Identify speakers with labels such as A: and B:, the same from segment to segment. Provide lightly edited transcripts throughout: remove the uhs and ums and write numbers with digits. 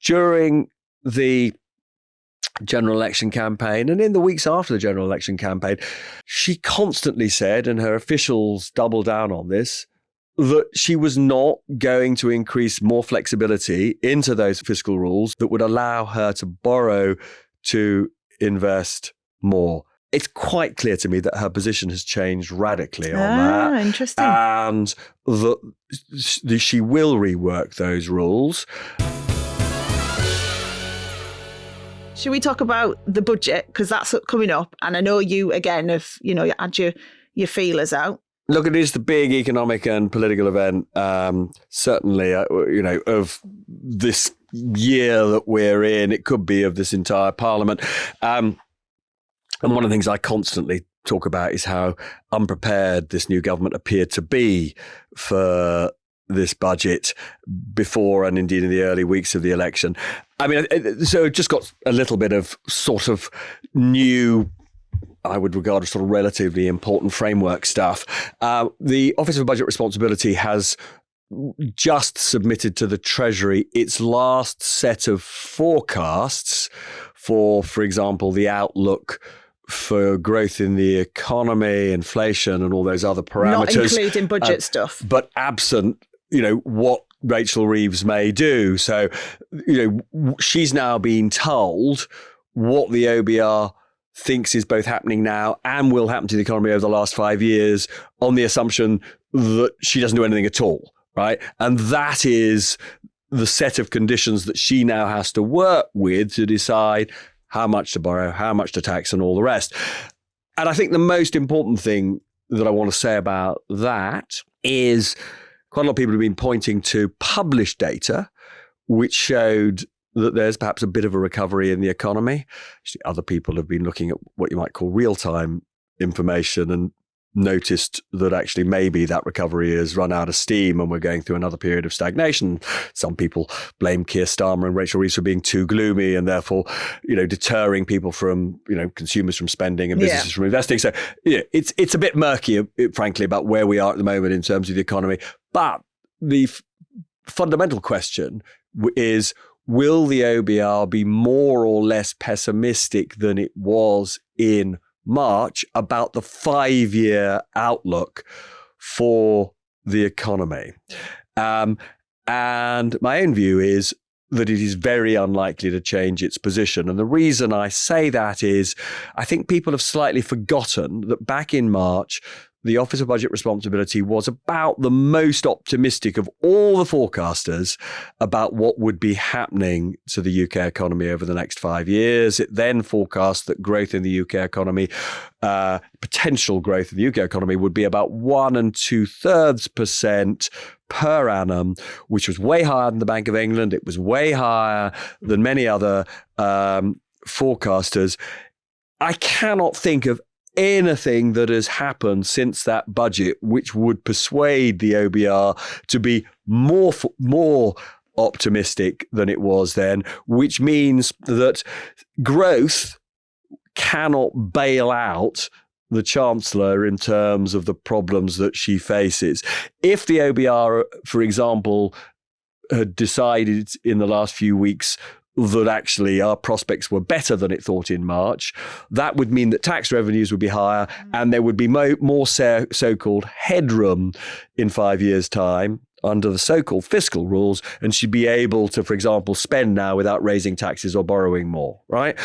A: during the general election campaign and in the weeks after the general election campaign, she constantly said, and her officials doubled down on this, that she was not going to increase more flexibility into those fiscal rules that would allow her to borrow to invest more. It's quite clear to me that her position has changed radically on that.
B: Interesting.
A: And that she will rework those rules.
B: Should we talk about the budget? Because that's coming up. And I know you, again, have, had your feelers out.
A: Look, it is the big economic and political event, certainly, of this year that we're in. It could be of this entire parliament. And one of the things I constantly talk about is how unprepared this new government appeared to be for this budget before and indeed in the early weeks of the election. I mean, so it just got a little bit of sort of new, I would regard as sort of relatively important framework stuff. The Office of Budget Responsibility has just submitted to the Treasury its last set of forecasts for example, the outlook for growth in the economy, inflation, and all those other parameters.
B: Not including budget stuff.
A: But absent, what Rachel Reeves may do. So, she's now been told what the OBR thinks is both happening now and will happen to the economy over the last 5 years on the assumption that she doesn't do anything at all, right? And that is the set of conditions that she now has to work with to decide how much to borrow, how much to tax, and all the rest. And I think the most important thing that I want to say about that is quite a lot of people have been pointing to published data, which showed that there's perhaps a bit of a recovery in the economy. Actually, other people have been looking at what you might call real-time information and noticed that actually maybe that recovery has run out of steam and we're going through another period of stagnation. Some people blame Keir Starmer and Rachel Reeves for being too gloomy and therefore, deterring people from, consumers from spending and businesses from investing. So, it's a bit murky, frankly, about where we are at the moment in terms of the economy. But the fundamental question is, will the OBR be more or less pessimistic than it was in March about the 5-year outlook for the economy? And my own view is that it is very unlikely to change its position. And the reason I say that is I think people have slightly forgotten that back in March, the Office of Budget Responsibility was about the most optimistic of all the forecasters about what would be happening to the UK economy over the next 5 years. It then forecast that growth in the UK economy, potential growth in the UK economy, would be about 1 2/3% per annum, which was way higher than the Bank of England. It was way higher than many other forecasters. I cannot think of anything that has happened since that budget which would persuade the OBR to be more optimistic than it was then, which means that growth cannot bail out the Chancellor in terms of the problems that she faces. If the OBR, for example, had decided in the last few weeks that actually our prospects were better than it thought in March, that would mean that tax revenues would be higher and there would be more so-called headroom in 5 years' time under the so-called fiscal rules, and she'd be able to, for example, spend now without raising taxes or borrowing more, right?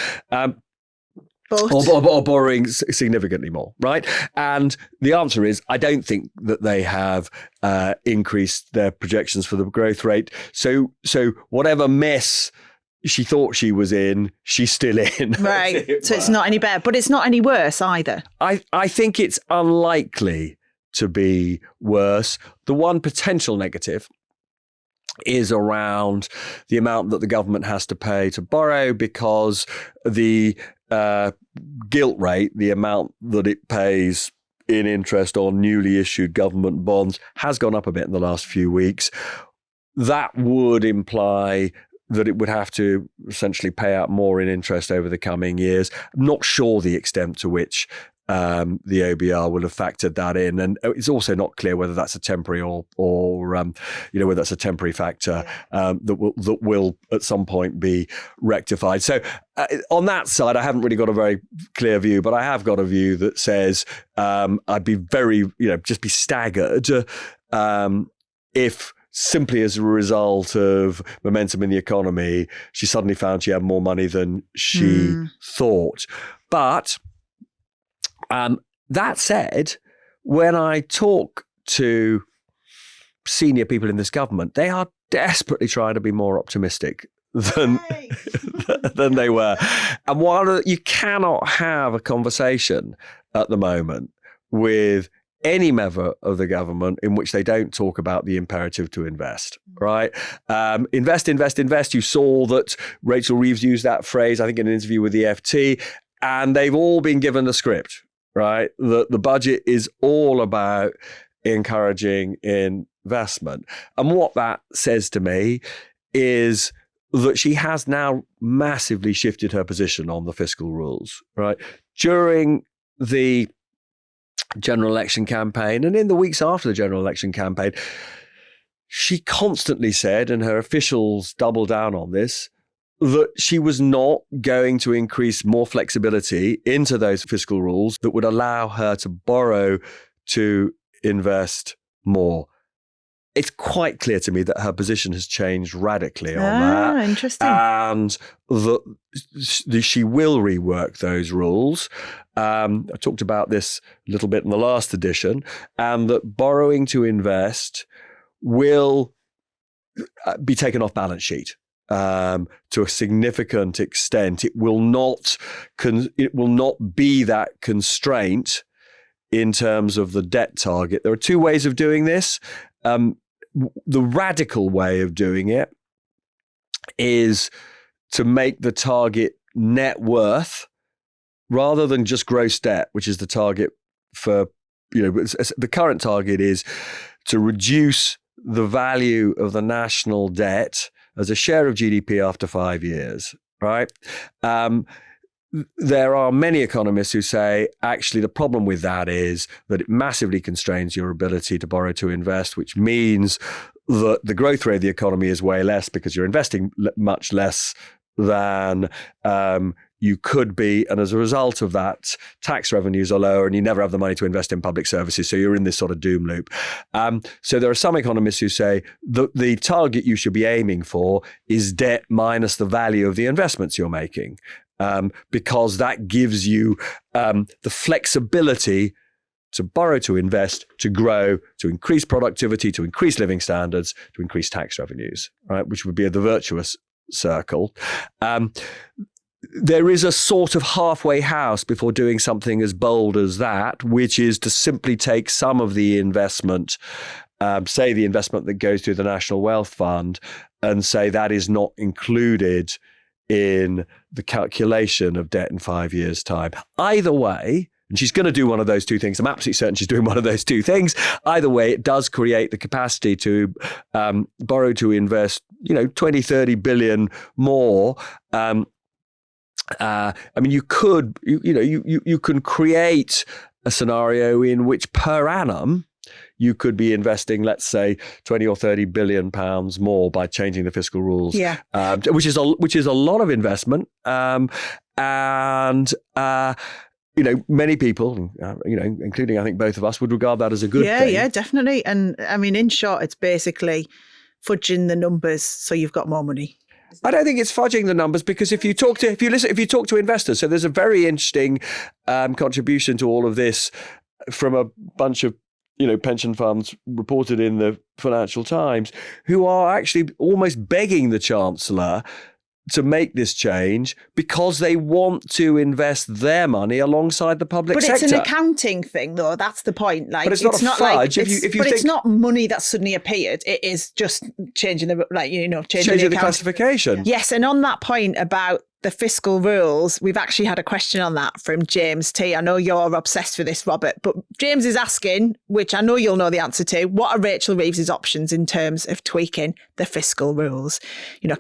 A: Or borrowing significantly more, right? And the answer is, I don't think that they have increased their projections for the growth rate. So whatever mess she thought she was in, she's still in.
B: Right. So it's not any better, but it's not any worse either.
A: I think it's unlikely to be worse. The one potential negative is around the amount that the government has to pay to borrow, because the gilt rate, the amount that it pays in interest on newly issued government bonds, has gone up a bit in the last few weeks. That would imply that it would have to essentially pay out more in interest over the coming years. I'm not sure the extent to which the OBR will have factored that in, and it's also not clear whether that's a temporary or whether that's a temporary factor that will at some point be rectified. So on that side, I haven't really got a very clear view, but I have got a view that says I'd be very just be staggered if simply as a result of momentum in the economy, she suddenly found she had more money than she thought. But that said, when I talk to senior people in this government, they are desperately trying to be more optimistic than they were. And while you cannot have a conversation at the moment with any member of the government in which they don't talk about the imperative to invest, right? Invest, invest, invest. You saw that Rachel Reeves used that phrase, I think, in an interview with the FT, and they've all been given the script, right? The budget is all about encouraging investment. And what that says to me is that she has now massively shifted her position on the fiscal rules, right? During the general election campaign and in the weeks after the general election campaign, she constantly said, and her officials doubled down on this, that she was not going to increase more flexibility into those fiscal rules that would allow her to borrow to invest more. It's quite clear to me that her position has changed radically on that.
B: Interesting.
A: And that she will rework those rules. I talked about this a little bit in the last edition, and that borrowing to invest will be taken off balance sheet to a significant extent. It will not be that constraint in terms of the debt target. There are two ways of doing this. The radical way of doing it is to make the target net worth rather than just gross debt, which is the target for, the current target is to reduce the value of the national debt as a share of GDP after 5 years, right? There are many economists who say, actually, the problem with that is that it massively constrains your ability to borrow to invest, which means that the growth rate of the economy is way less because you're investing much less than you could be. And as a result of that, tax revenues are lower and you never have the money to invest in public services. So you're in this sort of doom loop. So there are some economists who say that the target you should be aiming for is debt minus the value of the investments you're making. Because that gives you the flexibility to borrow, to invest, to grow, to increase productivity, to increase living standards, to increase tax revenues, right? Which would be the virtuous circle. There is a sort of halfway house before doing something as bold as that, which is to simply take some of the investment, say the investment that goes through the National Wealth Fund, and say that is not included in the calculation of debt in 5 years' time. Either way, and she's going to do one of those two things. I'm absolutely certain she's doing one of those two things. Either way, it does create the capacity to borrow to invest, 20, 30 billion more. You can create a scenario in which per annum, you could be investing, let's say, 20 or 30 billion pounds more by changing the fiscal rules, which is a lot of investment. Many people, including I think both of us, would regard that as a good thing.
B: Yeah, definitely. And I mean, in short, it's basically fudging the numbers so you've got more money.
A: I don't think it's fudging the numbers, because if you talk to investors, so there's a very interesting contribution to all of this from a bunch of pension funds reported in the Financial Times, who are actually almost begging the Chancellor to make this change because they want to invest their money alongside the public sector.
B: But it's an accounting thing, though. That's the point.
A: But it's not a fudge.
B: It's not money that suddenly appeared. It is just changing the
A: changing the classification.
B: Yes, and on that point about the fiscal rules, we've actually had a question on that from James T. I know you're obsessed with this, Robert, but James is asking, which I know you'll know the answer to, what are Rachel Reeves's options in terms of tweaking the fiscal rules?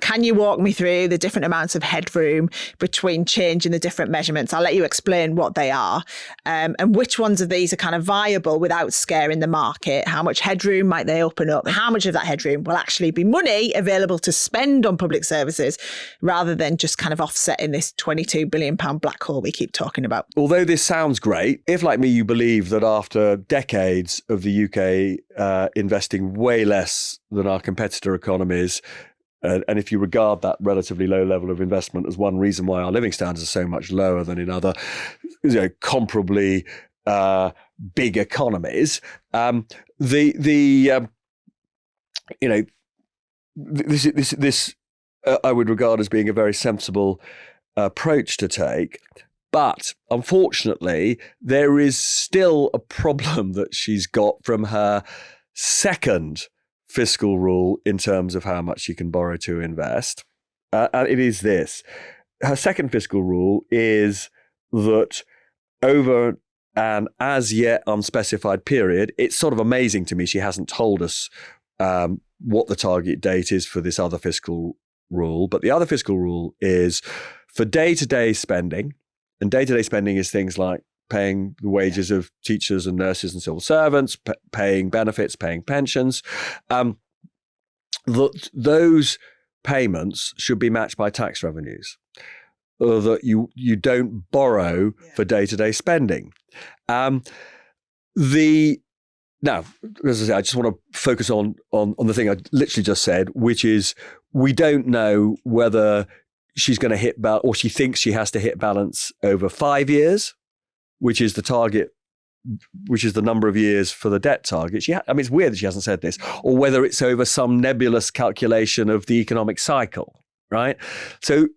B: Can you walk me through the different amounts of headroom between changing the different measurements? I'll let you explain what they are, and which ones of these are kind of viable without scaring the market. How much headroom might they open up? How much of that headroom will actually be money available to spend on public services rather than just kind of offsetting this £22 billion black hole we keep talking about?
A: Although this sounds great, if like me, you believe that after decades of the UK investing way less than our competitor economies, and if you regard that relatively low level of investment as one reason why our living standards are so much lower than in other comparably big economies, this I would regard as being a very sensible approach to take. But unfortunately, there is still a problem that she's got from her second fiscal rule in terms of how much you can borrow to invest. And it is this. Her second fiscal rule is that over an as yet unspecified period, it's sort of amazing to me she hasn't told us what the target date is for this other fiscal rule. But the other fiscal rule is for day-to-day spending, and day-to-day spending is things like paying the wages of teachers and nurses and civil servants, paying benefits, paying pensions, that those payments should be matched by tax revenues, or that you don't borrow for day-to-day spending. Now, as I say, I just want to focus on the thing I literally just said, which is we don't know whether she's going to hit or she thinks she has to hit balance over 5 years, which is the target, which is the number of years for the debt target. It's weird that she hasn't said this, or whether it's over some nebulous calculation of the economic cycle, right? So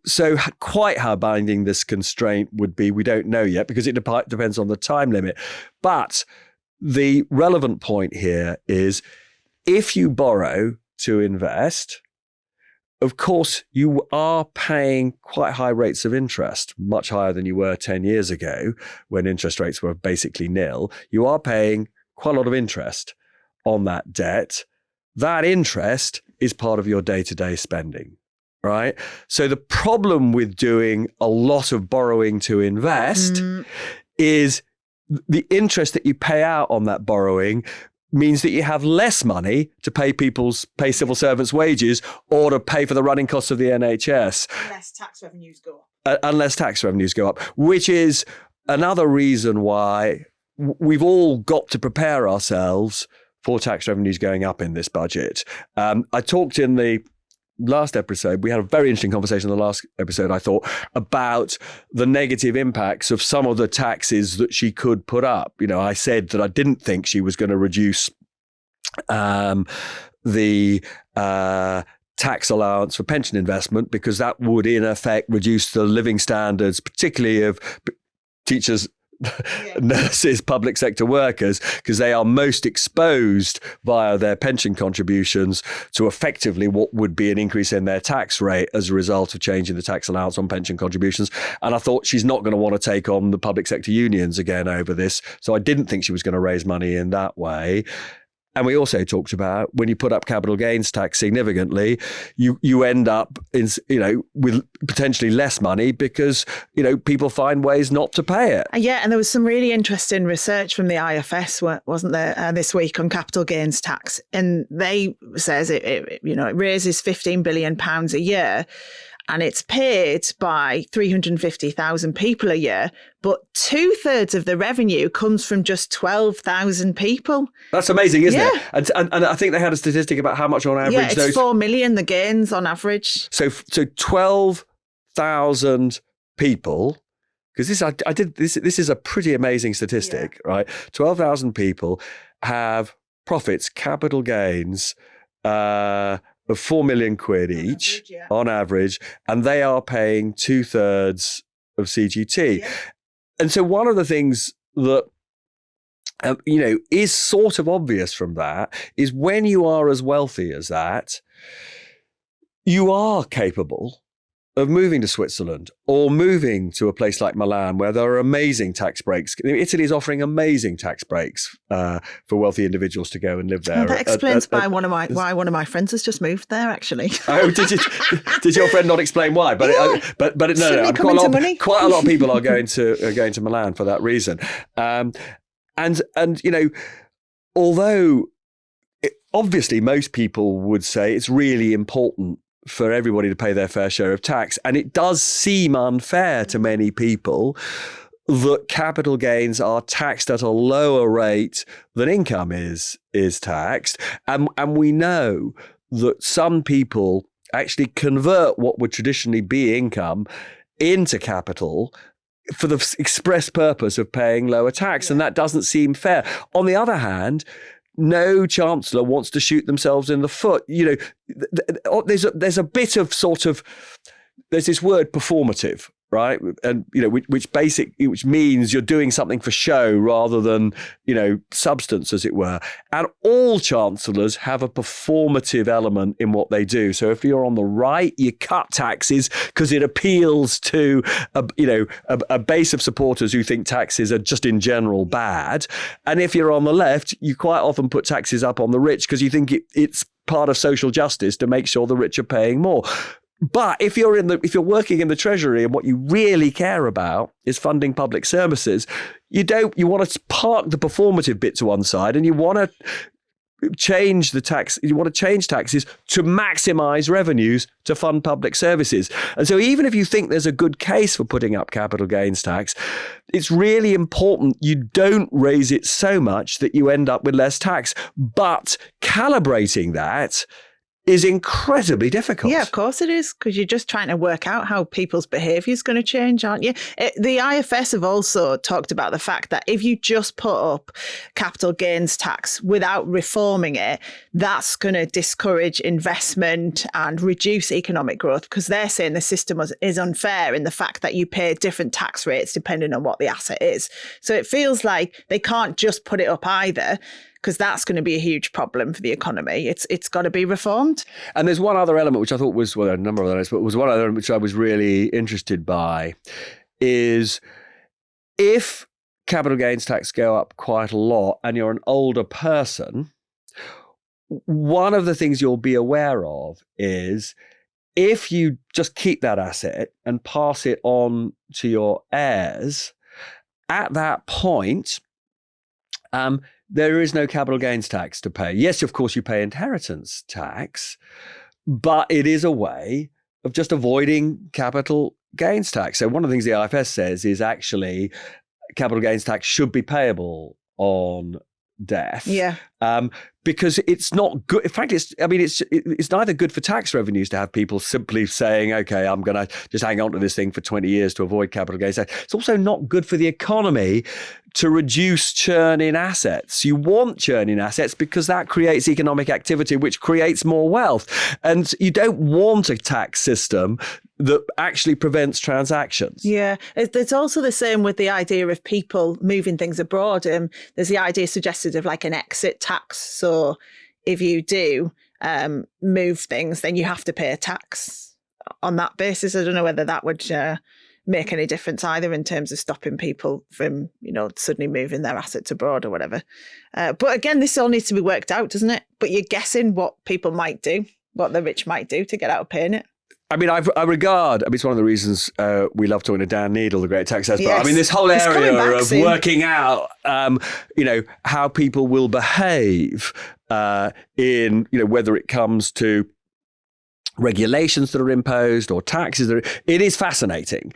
A: quite how binding this constraint would be, we don't know yet, because it depends on the time limit. But the relevant point here is if you borrow to invest, of course, you are paying quite high rates of interest, much higher than you were 10 years ago when interest rates were basically nil. You are paying quite a lot of interest on that debt. That interest is part of your day-to-day spending, right? So the problem with doing a lot of borrowing to invest is the interest that you pay out on that borrowing means that you have less money to pay civil servants' wages or to pay for the running costs of the NHS.
B: Unless tax revenues go up.
A: Unless tax revenues go up, which is another reason why we've all got to prepare ourselves for tax revenues going up in this budget. I talked in the last episode, we had a very interesting conversation in the last episode, I thought, about the negative impacts of some of the taxes that she could put up. I said that I didn't think she was going to reduce the tax allowance for pension investment, because that would in effect reduce the living standards, particularly of teachers, nurses, public sector workers, because they are most exposed via their pension contributions to effectively what would be an increase in their tax rate as a result of changing the tax allowance on pension contributions. And I thought she's not going to want to take on the public sector unions again over this. So I didn't think she was going to raise money in that way. And we also talked about when you put up capital gains tax significantly, you end up with potentially less money because people find ways not to pay it.
B: Yeah, and there was some really interesting research from the IFS, wasn't there, this week on capital gains tax, and they says it raises £15 billion a year. And it's paid by 350,000 people a year, but 2/3 of the revenue comes from just 12,000 people.
A: That's amazing, isn't it? And I think they had a statistic about how much on average.
B: Yeah, it's 4 million, the gains on average.
A: So 12,000 people, because this is a pretty amazing statistic, right? 12,000 people have profits, capital gains, of 4 million quid each on average, and they are paying 2/3 of CGT. Yeah. And so one of the things that is sort of obvious from that is when you are as wealthy as that, you are capable of moving to Switzerland or moving to a place like Milan where there are amazing tax breaks. Italy is offering amazing tax breaks for wealthy individuals to go and live there.
B: Well, that explains why one of my friends has just moved there, actually.
A: Oh, did your friend not explain why? But
B: Yeah.
A: no. Quite a lot of people are going to Milan for that reason. And although obviously most people would say it's really important for everybody to pay their fair share of tax. And it does seem unfair to many people that capital gains are taxed at a lower rate than income is taxed. And we know that some people actually convert what would traditionally be income into capital for the express purpose of paying lower tax. Yeah. And that doesn't seem fair. On the other hand, no chancellor wants to shoot themselves in the foot. There's a bit of there's this word performative, right? And which means you're doing something for show rather than substance, as it were. And all chancellors have a performative element in what they do. So if you're on the right, you cut taxes because it appeals to a base of supporters who think taxes are just in general bad. And if you're on the left, you quite often put taxes up on the rich because you think it's part of social justice to make sure the rich are paying more. But if you're working in the Treasury and what you really care about is funding public services, you want to park the performative bit to one side and you want to change the tax. You want to change taxes to maximize revenues to fund public services. And so even if you think there's a good case for putting up capital gains tax, it's really important you don't raise it so much that you end up with less tax. But calibrating that is incredibly difficult.
B: Yeah, of course it is, because you're just trying to work out how people's behaviour is going to change, aren't you? The IFS have also talked about the fact that if you just put up capital gains tax without reforming it, that's going to discourage investment and reduce economic growth, because they're saying the system is unfair in the fact that you pay different tax rates depending on what the asset is. So it feels like they can't just put it up either, because that's going to be a huge problem for the economy. It's got to be reformed.
A: And there's one other element which I thought was, well, a number of others, but was one other which I was really interested by, is if capital gains tax go up quite a lot and you're an older person, one of the things you'll be aware of is if you just keep that asset and pass it on to your heirs, at that point, there is no capital gains tax to pay. Yes, of course, you pay inheritance tax, but it is a way of just avoiding capital gains tax. So one of the things the IFS says is actually capital gains tax should be payable on death.
B: Yeah.
A: Because it's not good. In fact, it's neither good for tax revenues to have people simply saying, okay, I'm going to just hang on to this thing for 20 years to avoid capital gains tax. It's also not good for the economy to reduce churn in assets. You want churn in assets because that creates economic activity, which creates more wealth. And you don't want a tax system that actually prevents transactions.
B: Yeah, it's also the same with the idea of people moving things abroad. There's the idea suggested of like an exit tax. So if you do move things, then you have to pay a tax on that basis. I don't know whether that would make any difference either in terms of stopping people from, suddenly moving their assets abroad or whatever. But again, this all needs to be worked out, doesn't it? But you're guessing what people might do, what the rich might do to get out of paying it.
A: I mean, it's one of the reasons we love talking to Dan Needle, the great tax expert.
B: Yes.
A: I mean, this whole area of working out, how people will behave in, whether it comes to regulations that are imposed or taxes, it is fascinating.